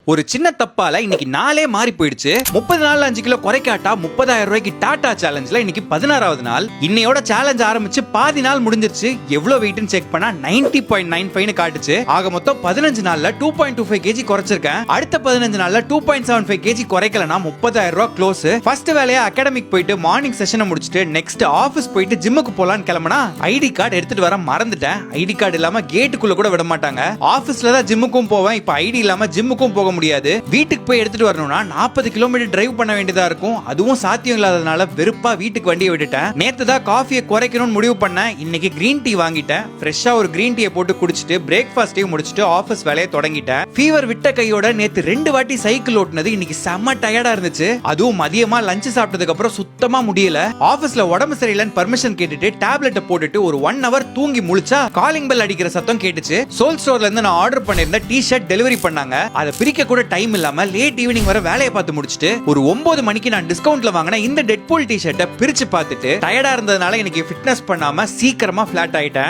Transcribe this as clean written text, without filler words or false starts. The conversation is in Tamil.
ஒரு சின்ன தப்பால இன்னைக்கு நாளே மாறி போயிடுச்சு. 30 நாள்ல 5 கிலோ குறைக்காட்டா 30,000 ரூபாய்க்கு டாடா சேலஞ்ச்ல இன்னைக்கு 16வது நாள். இன்னையோட சேலஞ்ச் ஆரம்பிச்சு பாதி நாள் முடிஞ்சிருச்சு. எவ்வளவு வெயிட்னு செக் பண்ணா 90.95 காட்டுச்சு. ஆக மொத்தம் 15 நாள்ல 2.25 kg குறைச்சிருக்கேன். அடுத்த 15 நாள்ல 2.75 kg குறைக்கலனா 30,000 ரூபாய் க்ளோஸ். ஃபர்ஸ்ட் வேலையா அகாடமிக் போயிட்டு மார்னிங் செஷனை முடிச்சிட்டு நெக்ஸ்ட் ஆபீஸ் போயிட்டு ஜிம்முக்கு போலான்னு கிளம்புனா ஐடி கார்டு எடுத்துட்டு வர மறந்துட்டேன். ஐடி கார்டு இல்லாம கேட்டுக்குள்ள கூட விட மாட்டாங்க. ஆபீஸ்ல தான் ஜிம்முக்கும் போவேன். இப்ப ஐடி இல்லாம ஜிம்முக்கும் போக முடியாது. வீட்டுக்கு போய் எடுத்துட்டு வரணும்னா 40 கிலோமீட்டர் டிரைவ் பண்ண வேண்டியதா இருக்கும். அதுவும் சாத்தியம் இல்லாதனால வெறுப்பா வீட்டுக்கு வண்டியை விட்டுட்டேன். நேத்து தான் காஃபியை குறைக்கணும்னு முடிவு பண்ணேன். இன்னைக்கு கிரீன் டீ வாங்கிட்டேன். ஃப்ரெஷ்ஷா ஒரு கிரீன் டீயை போட்டு குடிச்சிட்டு பிரேக்ஃபாஸ்டையும் முடிச்சிட்டு ஆபீஸ் வேலையை தொடங்கிட்டேன். ஃபீவர் விட்ட கையோட நேத்து 2 வாட்டி சைக்கிள் ஓட்டுனது இன்னைக்கு செம்ம டயர்டா இருந்துச்சு. அதுவும் மதியமா லஞ்ச் சாப்பிட்டதுக்கு அப்புறம் சுத்தமா முடியல. ஆபீஸ்ல உடம்பு சரியில்லைன்னு பர்மிஷன் கேட்டுட்டு டேப்லெட்டை போட்டுட்டு ஒரு 1 hour தூங்கி முழிச்சா காலிங் பெல் அடிக்கிற சத்தம் கேட்டுச்சு. சோல் ஸ்டோர்ல இருந்து நான் ஆர்டர் பண்ணிருந்த டி-ஷர்ட் டெலிவரி பண்ணாங்க. அதை பிரிக்க கூட டைம் இல்லாம லேட் ஈவினிங் வர வேலையை பார்த்து முடிச்சிட்டு ஒரு 9 மணிக்கு நான் டிஸ்கவுண்ட்ல வாங்கின இந்த டெட்பூல் டி-ஷர்ட்டை பிரிச்சு பார்த்துட்டு டயர்டா இருந்ததுனால எனக்கு ஃபிட்னஸ் பண்ணாம சீக்கிரமா ஃபிளாட் ஆயிட்டேன்.